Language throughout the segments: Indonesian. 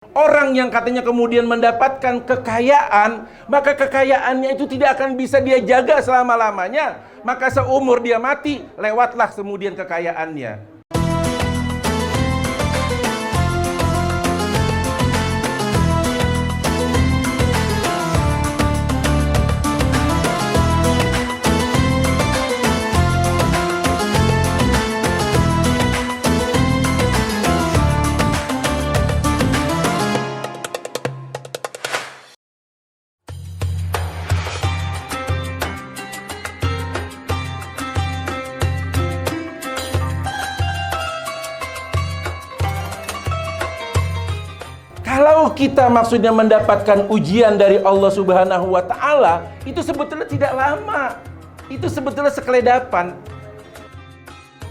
Orang yang katanya kemudian mendapatkan kekayaan, maka kekayaannya itu tidak akan bisa dia jaga selama-lamanya. Maka seumur dia mati, lewatlah kemudian kekayaannya. Kalau kita maksudnya mendapatkan ujian dari Allah Subhanahu wa Ta'ala, itu sebetulnya tidak lama. Itu sebetulnya sekeledapan.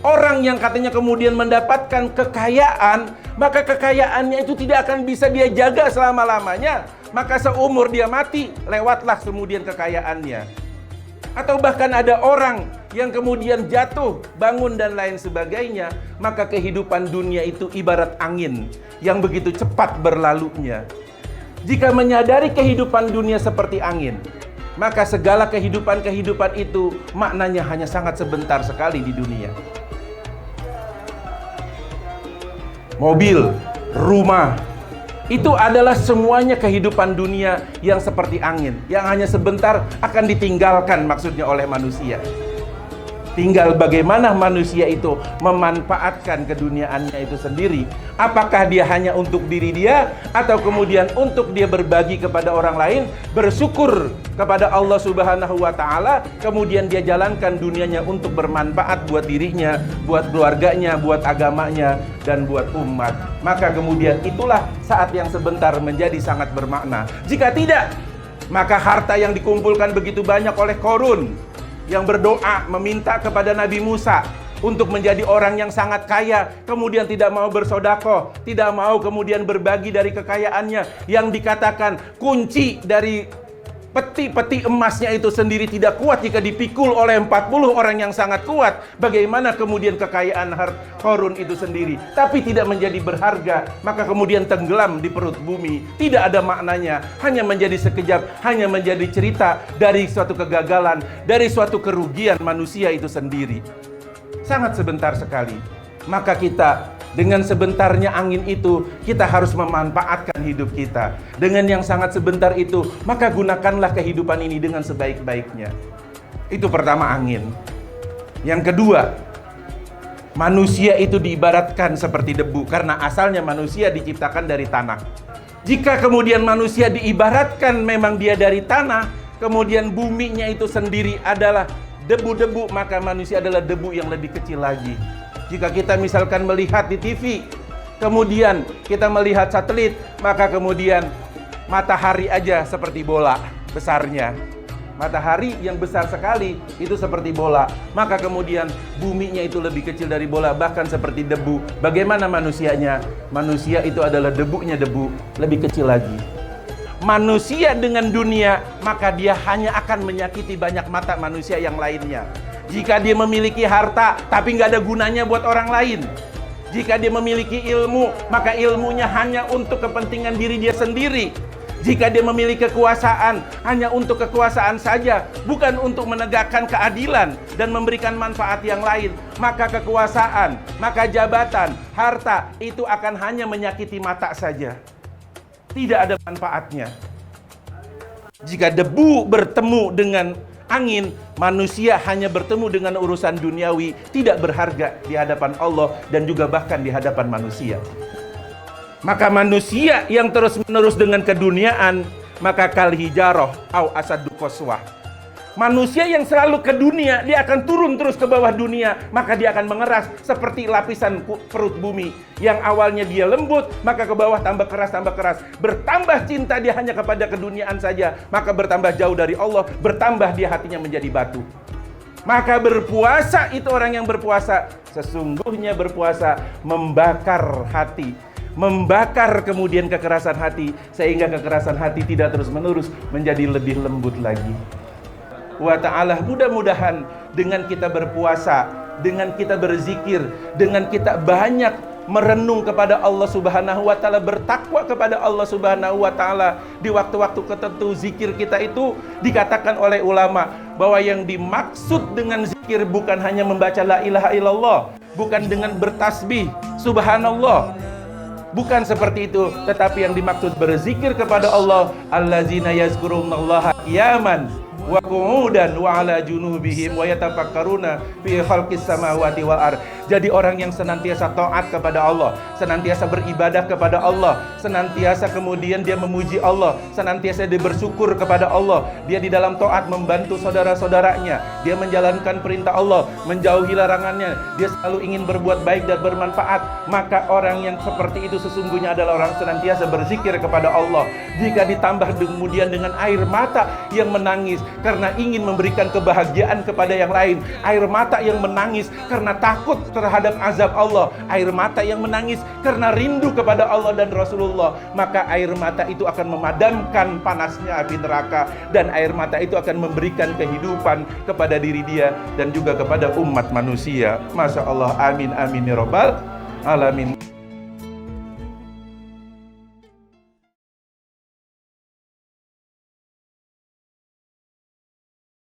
Orang yang katanya kemudian mendapatkan kekayaan, maka kekayaannya itu tidak akan bisa dia jaga selama-lamanya. Maka seumur dia mati, lewatlah kemudian kekayaannya. Atau bahkan ada orang yang kemudian jatuh, bangun dan lain sebagainya, maka kehidupan dunia itu ibarat angin yang begitu cepat berlalunya. Jika menyadari kehidupan dunia seperti angin, maka segala kehidupan itu maknanya hanya sangat sebentar sekali di dunia. Mobil, rumah, itu adalah semuanya kehidupan dunia yang seperti angin, yang hanya sebentar akan ditinggalkan maksudnya oleh manusia. Tinggal bagaimana manusia itu memanfaatkan keduniaannya itu sendiri. Apakah dia hanya untuk diri dia, atau kemudian untuk dia berbagi kepada orang lain, bersyukur kepada Allah Subhanahu wa Ta'ala, kemudian dia jalankan dunianya untuk bermanfaat buat dirinya, buat keluarganya, buat agamanya, dan buat umat. Maka kemudian itulah saat yang sebentar menjadi sangat bermakna. Jika tidak, maka harta yang dikumpulkan begitu banyak oleh Qarun, yang berdoa meminta kepada Nabi Musa untuk menjadi orang yang sangat kaya, kemudian tidak mau bersedekah, tidak mau kemudian berbagi dari kekayaannya, yang dikatakan kunci dari peti-peti emasnya itu sendiri tidak kuat jika dipikul oleh 40 orang yang sangat kuat. Bagaimana kemudian kekayaan Qarun itu sendiri, tapi tidak menjadi berharga, maka kemudian tenggelam di perut bumi, tidak ada maknanya, hanya menjadi sekejap, hanya menjadi cerita dari suatu kegagalan, dari suatu kerugian manusia itu sendiri. Sangat sebentar sekali. Maka kita dengan sebentarnya angin itu, kita harus memanfaatkan hidup kita. Dengan yang sangat sebentar itu, maka gunakanlah kehidupan ini dengan sebaik-baiknya. Itu pertama, angin. Yang kedua, manusia itu diibaratkan seperti debu, karena asalnya manusia diciptakan dari tanah. Jika kemudian manusia diibaratkan memang dia dari tanah, kemudian buminya itu sendiri adalah debu-debu, maka manusia adalah debu yang lebih kecil lagi. Jika kita misalkan melihat di TV, kemudian kita melihat satelit, maka kemudian matahari aja seperti bola besarnya. Matahari yang besar sekali itu seperti bola, maka kemudian buminya itu lebih kecil dari bola, bahkan seperti debu. Bagaimana manusianya? Manusia itu adalah debunya debu, lebih kecil lagi. Manusia dengan dunia, maka dia hanya akan menyakiti banyak mata manusia yang lainnya. Jika dia memiliki harta, tapi nggak ada gunanya buat orang lain. Jika dia memiliki ilmu, maka ilmunya hanya untuk kepentingan diri dia sendiri. Jika dia memiliki kekuasaan, hanya untuk kekuasaan saja, bukan untuk menegakkan keadilan dan memberikan manfaat yang lain. Maka kekuasaan, maka jabatan, harta, itu akan hanya menyakiti mata saja. Tidak ada manfaatnya. Jika debu bertemu dengan angin, manusia hanya bertemu dengan urusan duniawi, tidak berharga di hadapan Allah dan juga bahkan di hadapan manusia. Maka manusia yang terus-menerus dengan keduniaan, maka kal hijarah au asadu qaswah. Manusia yang selalu ke dunia, dia akan turun terus ke bawah dunia, maka dia akan mengeras seperti lapisan perut bumi. Yang awalnya dia lembut, maka ke bawah tambah keras, tambah keras. Bertambah cinta dia hanya kepada keduniaan saja, maka bertambah jauh dari Allah, bertambah dia hatinya menjadi batu. Maka berpuasa itu, orang yang berpuasa, sesungguhnya berpuasa membakar hati, membakar kemudian kekerasan hati, sehingga kekerasan hati tidak terus-menerus menjadi lebih lembut lagi. Wa ta'ala, mudah-mudahan dengan kita berpuasa, dengan kita berzikir, dengan kita banyak merenung kepada Allah Subhanahu wa taala, bertakwa kepada Allah Subhanahu wa taala di waktu-waktu tertentu. Zikir kita itu dikatakan oleh ulama bahwa yang dimaksud dengan zikir bukan hanya membaca la ilaha illallah, bukan dengan bertasbih subhanallah, bukan seperti itu, tetapi yang dimaksud berzikir kepada Allah, allazina yazkurunallaha qiyaman wa qu'udan wa ala junubihim wa yatafakkaruna fi khalqis samawati wal ard. Jadi orang yang senantiasa taat kepada Allah, senantiasa beribadah kepada Allah, senantiasa kemudian dia memuji Allah, senantiasa dia bersyukur kepada Allah, dia di dalam taat membantu saudara-saudaranya, dia menjalankan perintah Allah, menjauhi larangannya, dia selalu ingin berbuat baik dan bermanfaat, maka orang yang seperti itu sesungguhnya adalah orang senantiasa berzikir kepada Allah. Jika ditambah kemudian dengan air mata yang menangis karena ingin memberikan kebahagiaan kepada yang lain, air mata yang menangis karena takut terhadap azab Allah, air mata yang menangis karena rindu kepada Allah dan Rasulullah, maka air mata itu akan memadamkan panasnya api neraka, dan air mata itu akan memberikan kehidupan kepada diri dia dan juga kepada umat manusia. Masya Allah, amin amin ya rabbal alamin.